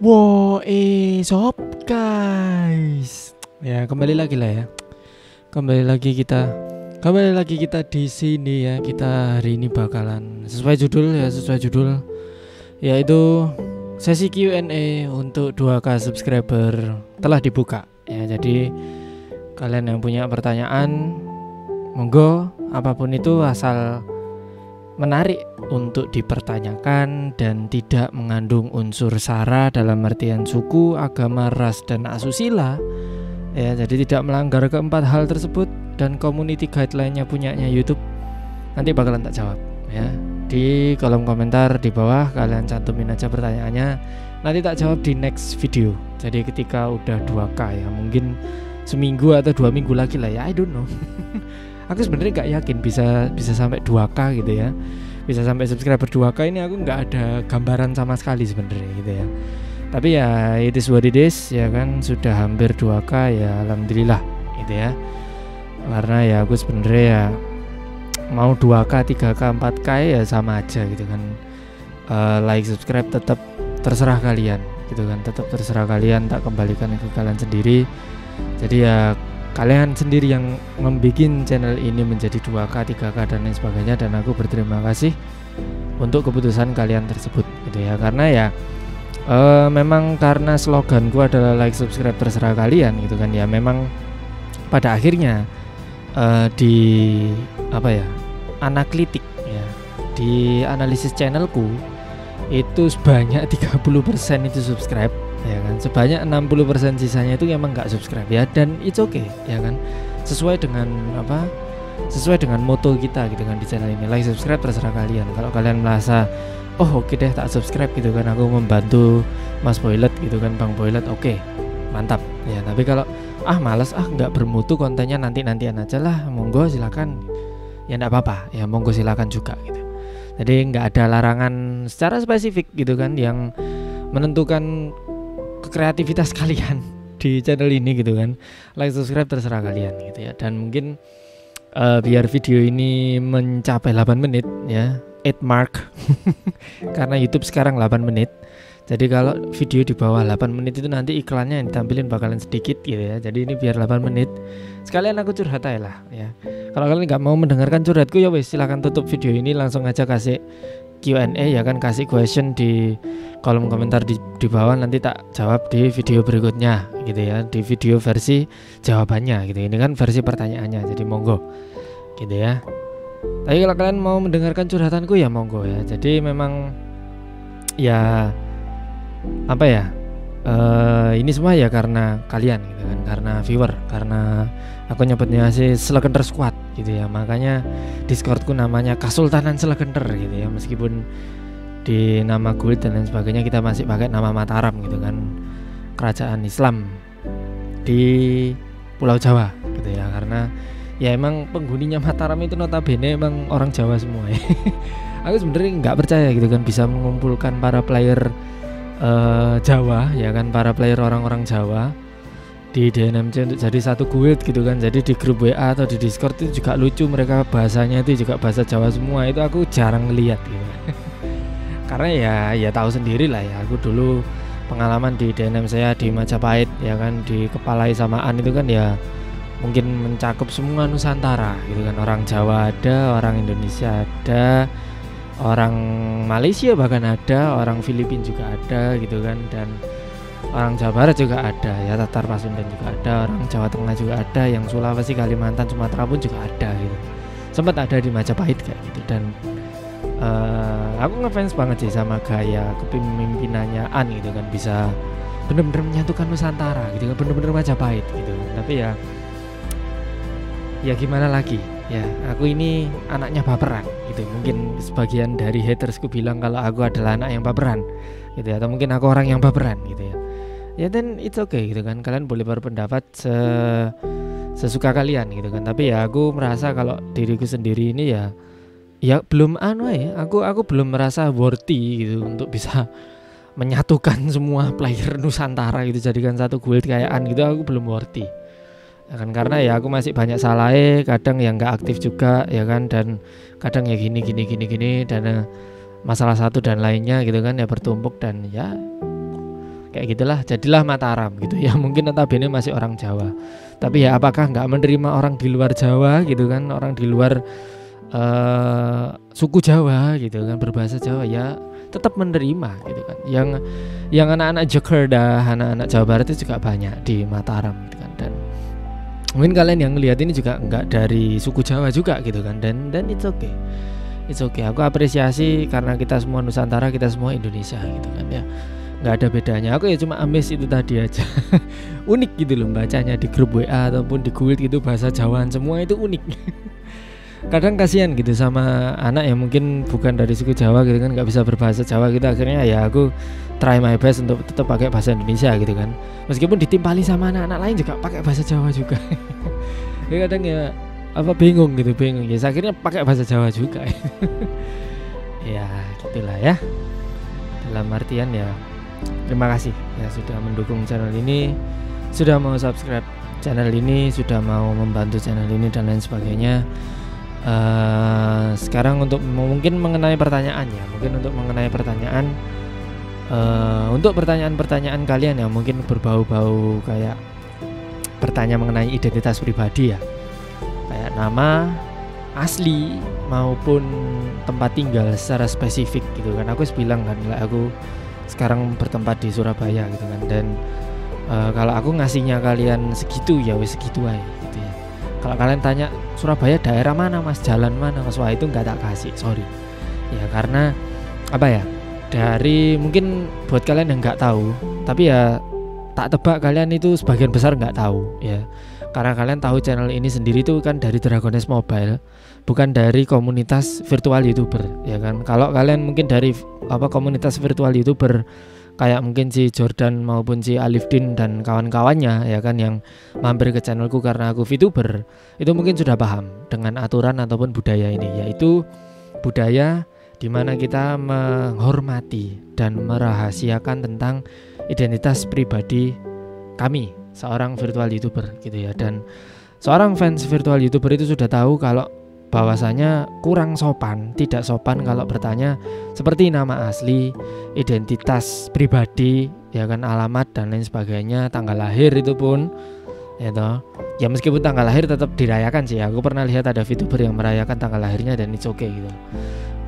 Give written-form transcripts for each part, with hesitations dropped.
Sob guys. Ya, kembali lagi lah ya. Kembali lagi kita di sini ya. Kita hari ini bakalan sesuai judul yaitu sesi Q&A untuk 2K subscriber telah dibuka ya. Jadi kalian yang punya pertanyaan monggo, apapun itu asal menarik untuk dipertanyakan dan tidak mengandung unsur sara dalam artian suku, agama, ras, dan asusila ya. Jadi tidak melanggar keempat hal tersebut dan community guideline-nya punyanya YouTube. Nanti bakalan tak jawab ya. Di kolom komentar di bawah kalian cantumin aja pertanyaannya, nanti tak jawab di next video. Jadi ketika udah 2K ya, mungkin seminggu atau 2 minggu lagi lah ya, I don't know. Aku sebenarnya nggak yakin bisa sampai 2K gitu ya, bisa sampai subscriber 2K ini. Aku nggak ada gambaran sama sekali sebenarnya gitu ya. Tapi ya it is what it is ya kan, sudah hampir 2K ya, alhamdulillah gitu ya. Karena ya aku sebenarnya ya mau 2K, 3K, 4K ya sama aja gitu kan. Like, subscribe tetap terserah kalian gitu kan, tetap terserah kalian, tak kembalikan ke kalian sendiri. Jadi ya kalian sendiri yang membuat channel ini menjadi 2K, 3K dan lain sebagainya, dan aku berterima kasih untuk keputusan kalian tersebut gitu ya. Karena ya memang karena sloganku adalah like, subscribe, terserah kalian gitu kan ya. Memang pada akhirnya di analitik ya, di analisis channelku itu sebanyak 30% itu subscribe ya kan, sebanyak 60% sisanya itu emang nggak subscribe ya, dan it's okay ya kan, sesuai dengan moto kita gitu kan di channel ini, like, subscribe, terserah kalian. Kalau kalian merasa oke deh tak subscribe gitu kan, aku membantu Mas Boylet gitu kan, Bang Boylet, oke, mantap ya. Tapi kalau males, nggak bermutu kontennya, nantian aja lah, monggo silakan ya, nggak apa-apa ya, monggo silakan juga gitu. Jadi nggak ada larangan secara spesifik gitu kan yang menentukan kreativitas kalian di channel ini gitu kan. Like, subscribe, terserah kalian gitu ya. Dan mungkin biar video ini mencapai 8 menit ya, 8 mark karena YouTube sekarang 8 menit. Jadi kalau video di bawah 8 menit itu nanti iklannya yang ditampilin bakalan sedikit gitu ya. Jadi ini biar 8 menit sekalian aku curhat aja lah ya. Kalau kalian nggak mau mendengarkan curhatku ya wes, silahkan tutup video ini, langsung aja kasih Q&A ya kan, kasih question di kolom komentar di bawah, nanti tak jawab di video berikutnya gitu ya, di video versi jawabannya gitu. Ini kan versi pertanyaannya, jadi monggo gitu ya. Tapi kalau kalian mau mendengarkan curhatanku ya monggo ya. Jadi memang ya ini semua ya karena kalian gitu kan, karena viewer, karena aku nyebutnya sih Slagender Squad gitu ya. Makanya Discordku namanya Kasultanan Slagender gitu ya, meskipun di nama guild dan lain sebagainya kita masih pakai nama Mataram gitu kan, kerajaan Islam di Pulau Jawa gitu ya. Karena ya emang penghuninya Mataram itu notabene emang orang Jawa semua ya. Aku sebenarnya nggak percaya gitu kan bisa mengumpulkan para player Jawa ya kan, para player orang-orang Jawa di DNMC untuk jadi satu guild gitu kan. Jadi di grup WA atau di Discord itu juga lucu, mereka bahasanya itu juga bahasa Jawa semua. Itu aku jarang lihat gitu. Karena ya tahu sendiri lah ya, aku dulu pengalaman di DNM saya di Majapahit ya kan, di Kepalai Samaan itu kan ya mungkin mencakup semua Nusantara gitu kan. Orang Jawa ada, orang Indonesia ada, orang Malaysia bahkan ada, orang Filipina juga ada gitu kan, dan orang Jawa Barat juga ada ya, Tatar Pasundan juga ada, orang Jawa Tengah juga ada, yang Sulawesi, Kalimantan, Sumatera pun juga ada gitu. Sempat ada di Majapahit kayak gitu. Dan aku ngefans banget sih sama gaya kepemimpinannya An gitu kan, bisa bener-bener menyatukan Nusantara gitu kan, bener-bener Majapahit gitu. Tapi ya gimana lagi ya, aku ini anaknya baperan gitu. Mungkin sebagian dari hatersku bilang kalau aku adalah anak yang baperan gitu ya, atau mungkin aku orang yang baperan gitu ya. Ya then it's okay gitu kan, kalian boleh berpendapat sesuka kalian gitu kan. Tapi ya aku merasa kalau diriku sendiri ini ya belum aku belum merasa worthy gitu untuk bisa menyatukan semua player Nusantara gitu, jadikan satu guild kayak An gitu. Aku belum worthy ya kan, karena ya aku masih banyak salahnya, kadang yang nggak aktif juga ya kan, dan kadang ya gini dan masalah satu dan lainnya gitu kan ya bertumpuk, dan ya kayak gitulah, jadilah Mataram gitu ya. Mungkin notabene masih orang Jawa, tapi ya apakah nggak menerima orang di luar Jawa gitu kan, orang di luar suku Jawa gitu kan, berbahasa Jawa, ya tetap menerima gitu kan. Yang anak-anak Jakarta, anak-anak Jawa Barat itu juga banyak di Mataram gitu kan. Dan mungkin kalian yang lihat ini juga nggak dari suku Jawa juga gitu kan, dan it's okay. It's okay, aku apresiasi karena kita semua Nusantara, kita semua Indonesia gitu kan ya. Nggak ada bedanya, aku ya cuma amazed itu tadi aja. Unik gitu loh bacanya di grup WA ataupun di guild gitu, bahasa Jawaan semua itu unik. Kadang kasihan gitu sama anak yang mungkin bukan dari suku Jawa gitu kan, nggak bisa berbahasa Jawa gitu. Akhirnya ya aku try my best untuk tetap pakai bahasa Indonesia gitu kan, meskipun ditimpali sama anak-anak lain juga pakai bahasa Jawa juga. Ya kadang ya bingung ya, akhirnya pakai bahasa Jawa juga. Ya gitulah ya, dalam artian ya terima kasih ya sudah mendukung channel ini, sudah mau subscribe channel ini, sudah mau membantu channel ini dan lain sebagainya. Sekarang untuk mungkin mengenai pertanyaan ya, untuk pertanyaan-pertanyaan kalian yang mungkin berbau-bau kayak bertanya mengenai identitas pribadi ya, kayak nama asli maupun tempat tinggal secara spesifik gitu kan. Aku bilang kan, aku sekarang bertempat di Surabaya gitu kan, dan kalau aku ngasihnya kalian segitu ya wis segitu aja gitu ya. Kalau kalian tanya Surabaya daerah mana mas, jalan mana mas, wah itu nggak tak kasih, sorry ya, karena apa ya, dari mungkin buat kalian yang nggak tahu, tapi ya tak tebak kalian itu sebagian besar nggak tahu ya, karena kalian tahu channel ini sendiri tuh kan dari Dragoness Mobile, bukan dari komunitas virtual YouTuber ya kan. Kalau kalian mungkin dari komunitas virtual YouTuber kayak mungkin si Jordan maupun si Alifdin dan kawan-kawannya ya kan, yang mampir ke channelku karena aku VTuber, itu mungkin sudah paham dengan aturan ataupun budaya ini, yaitu budaya di mana kita menghormati dan merahasiakan tentang identitas pribadi kami seorang virtual YouTuber gitu ya. Dan seorang fans virtual YouTuber itu sudah tahu kalau bahwasanya kurang sopan, tidak sopan kalau bertanya seperti nama asli, identitas pribadi ya kan, alamat dan lain sebagainya, tanggal lahir itu pun ya toh. Ya meskipun tanggal lahir tetap dirayakan sih. Aku pernah lihat ada VTuber yang merayakan tanggal lahirnya dan it's okay gitu.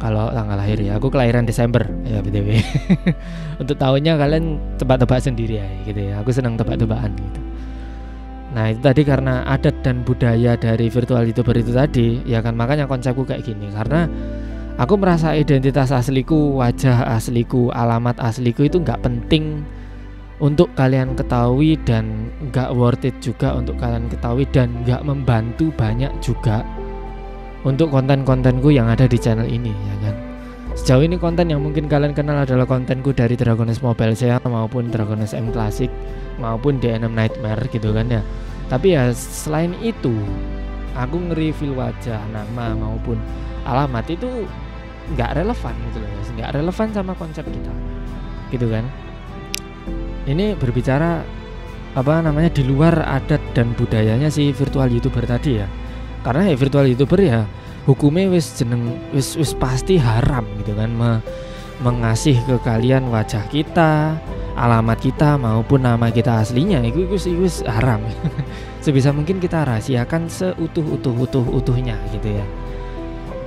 Kalau tanggal lahir ya, aku kelahiran Desember ya BTW. Untuk tahunnya kalian tebak-tebak sendiri ya gitu ya. Aku senang tebak-tebakan gitu. Nah itu tadi karena adat dan budaya dari virtual YouTuber itu tadi ya kan, makanya konsepku kayak gini, karena aku merasa identitas asliku, wajah asliku, alamat asliku itu nggak penting untuk kalian ketahui, dan nggak worth it juga untuk kalian ketahui, dan nggak membantu banyak juga untuk konten-kontenku yang ada di channel ini ya kan. Sejauh ini konten yang mungkin kalian kenal adalah kontenku dari Dragoness Mobile saya maupun Dragoness M Classic maupun DNM Nightmare gitu kan ya. Tapi ya selain itu, aku nge-reveal wajah, nama maupun alamat itu nggak relevan gitu loh, nggak relevan sama konsep kita gitu kan. Ini berbicara di luar adat dan budayanya si virtual YouTuber tadi ya. Karena ya virtual YouTuber ya hukumnya wis pasti haram gitu kan, mengasih ke kalian wajah kita, alamat kita maupun nama kita aslinya itu haram. Sebisa mungkin kita rahasiakan seutuh-utuhnya gitu ya.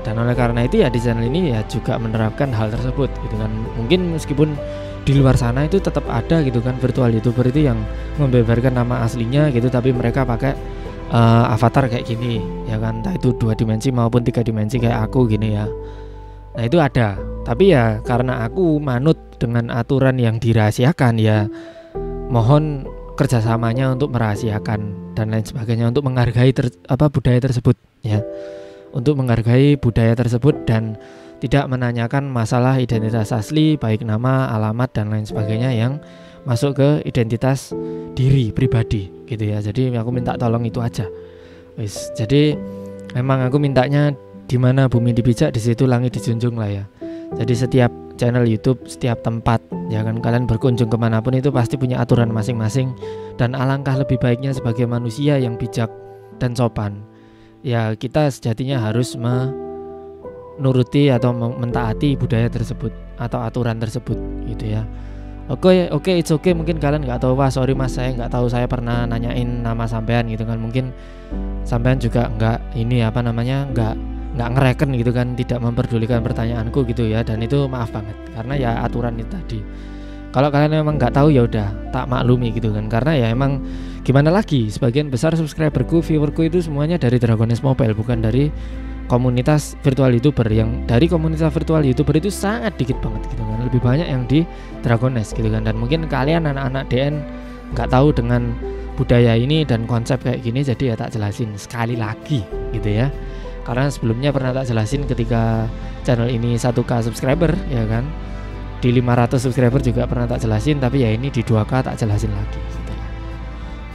Dan oleh karena itu ya di channel ini ya juga menerapkan hal tersebut gitu kan. Mungkin meskipun di luar sana itu tetap ada gitu kan virtual YouTuber itu yang membeberkan nama aslinya gitu, tapi mereka pakai avatar kayak gini ya kan, entah itu 2 dimensi maupun 3 dimensi kayak aku gini ya. Nah itu ada, tapi ya karena aku manut dengan aturan yang dirahasiakan ya, mohon kerjasamanya untuk merahasiakan dan lain sebagainya, untuk menghargai budaya tersebut ya, untuk menghargai budaya tersebut dan tidak menanyakan masalah identitas asli, baik nama, alamat dan lain sebagainya yang masuk ke identitas diri pribadi gitu ya. Jadi aku minta tolong itu aja. Wis, jadi memang aku mintanya di mana bumi dipijak di situ langit dijunjung lah ya. Jadi setiap channel YouTube, setiap tempat ya kan, kalian berkunjung kemanapun itu pasti punya aturan masing-masing, dan alangkah lebih baiknya sebagai manusia yang bijak dan sopan ya, kita sejatinya harus menuruti atau mentaati budaya tersebut atau aturan tersebut gitu ya. Oke, it's okay. Mungkin kalian nggak tahu, wah sorry mas, saya nggak tahu, saya pernah nanyain nama sampean gitu kan. Mungkin sampean juga nggak nggak ngereken gitu kan, tidak memperdulikan pertanyaanku gitu ya. Dan itu maaf banget, karena ya aturan itu tadi. Kalau kalian memang nggak tahu ya udah tak maklumi gitu kan. Karena ya emang gimana lagi, sebagian besar subscriberku, viewerku itu semuanya dari Dragoness Mobile, bukan dari komunitas virtual YouTuber. Yang dari komunitas virtual YouTuber itu sangat dikit banget gitu kan, lebih banyak yang di Dragoness gitu kan. Dan mungkin kalian anak-anak DN nggak tahu dengan budaya ini dan konsep kayak gini, jadi ya tak jelasin sekali lagi gitu ya. Karena sebelumnya pernah tak jelasin ketika channel ini 1k subscriber ya kan, di 500 subscriber juga pernah tak jelasin, tapi ya ini di 2k tak jelasin lagi gitu ya.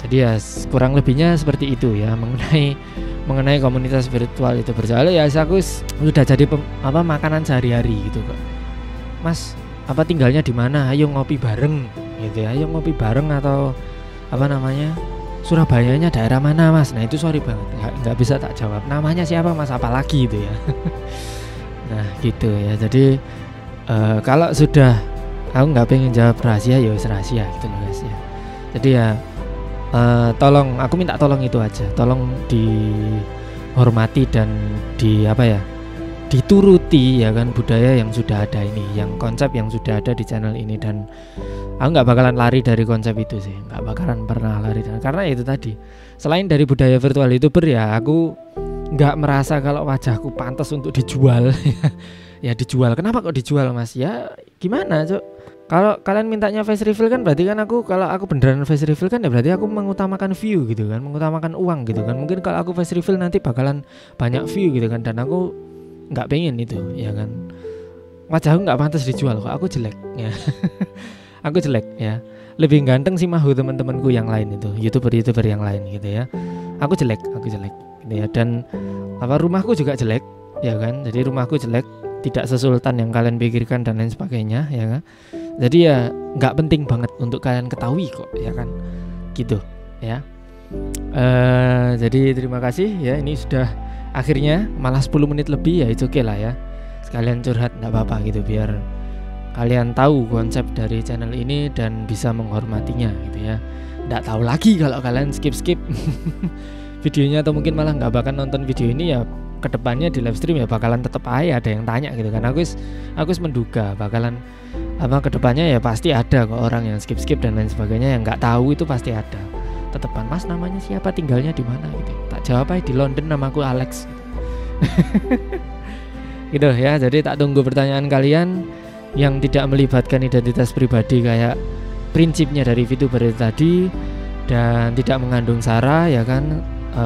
Jadi ya kurang lebihnya seperti itu ya mengenai komunitas virtual itu berjalan ya. Aku udah jadi makanan sehari-hari gitu kok. Mas, apa tinggalnya di mana? Ayo ngopi bareng gitu ya. Ayo ngopi bareng, atau Surabayanya daerah mana mas? Nah itu sorry banget nggak bisa tak jawab. Namanya siapa mas? Apalagi itu ya. Nah gitu ya. Jadi kalau sudah aku nggak pengen jawab rahasia ya wis rahasia gitu loh guys ya. Jadi ya tolong, aku minta tolong itu aja, tolong dihormati dan dituruti ya kan, budaya yang sudah ada ini, yang konsep yang sudah ada di channel ini. Dan aku nggak bakalan lari dari konsep itu sih, nggak bakalan pernah lari karena itu tadi, selain dari budaya virtual YouTuber ya, aku nggak merasa kalau wajahku pantas untuk dijual. Ya dijual, kenapa kok dijual mas? Ya gimana cok, kalau kalian mintanya face reveal kan berarti kan kalau aku beneran face reveal kan ya berarti aku mengutamakan view gitu kan, mengutamakan uang gitu kan. Mungkin kalau aku face reveal nanti bakalan banyak view gitu kan, dan aku nggak pengen itu ya kan. Wajahku nggak pantas dijual kok, aku jelek ya. Aku jelek ya, lebih ganteng sih Mahu teman-temanku yang lain itu, youtuber yang lain gitu ya. Aku jelek gitu ya. Dan rumahku juga jelek ya kan, jadi rumahku jelek, tidak sesultan yang kalian pikirkan dan lain sebagainya ya kan. Jadi ya nggak penting banget untuk kalian ketahui kok ya kan, gitu ya. Jadi terima kasih ya, ini sudah akhirnya malah 10 menit lebih ya, itu oke lah ya. Sekalian curhat nggak apa-apa gitu, biar kalian tahu konsep dari channel ini dan bisa menghormatinya gitu ya. Nggak tahu lagi kalau kalian skip videonya, atau mungkin malah nggak bakal nonton video ini ya. Kedepannya di live stream ya bakalan tetap aja ada yang tanya gitu kan. Aku menduga bakalan kedepannya ya pasti ada kok orang yang skip dan lain sebagainya, yang nggak tahu itu pasti ada. Tetepan mas namanya siapa, tinggalnya di mana gitu, tak jawab aja di London, namaku Alex gitu ya. Jadi tak tunggu pertanyaan kalian yang tidak melibatkan identitas pribadi kayak prinsipnya dari VTuber tadi, dan tidak mengandung sara ya kan,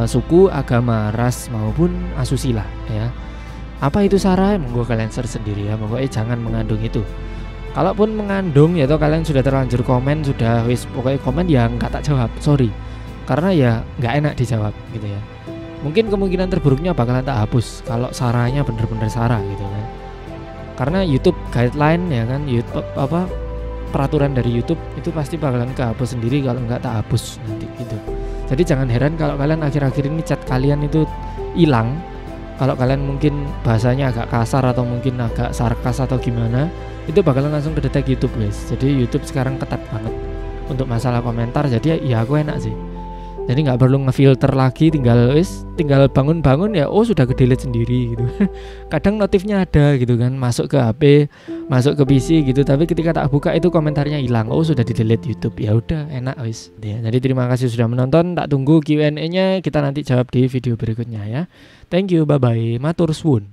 suku, agama, ras maupun asusila ya. Apa itu sara? Monggo kalian search sendiri ya. Pokoknya jangan mengandung itu. Kalaupun mengandung ya toh kalian sudah terlanjur komen, sudah pokoknya komen ya nggak tak jawab, sorry. Karena ya nggak enak dijawab gitu ya. Mungkin kemungkinan terburuknya bakalan tak hapus kalau saranya bener-bener sara gitu kan. Karena YouTube guideline ya kan, YouTube peraturan dari YouTube itu pasti bakalan kehapus sendiri kalau nggak tak hapus nanti gitu. Jadi jangan heran kalau kalian akhir-akhir ini chat kalian itu hilang. Kalau kalian mungkin bahasanya agak kasar atau mungkin agak sarkas atau gimana, itu bakalan langsung kedetek YouTube guys. Jadi YouTube sekarang ketat banget untuk masalah komentar. Jadi ya aku enak sih. Jadi nggak perlu ngefilter lagi, tinggal bangun-bangun ya sudah ke-delete sendiri gitu. Kadang notifnya ada gitu kan, masuk ke HP, masuk ke PC gitu, tapi ketika tak buka itu komentarnya hilang. Sudah di-delete YouTube. Ya udah enak wis. Ya, jadi terima kasih sudah menonton, tak tunggu Q&A-nya, kita nanti jawab di video berikutnya ya. Thank you, bye bye. Matur suwun.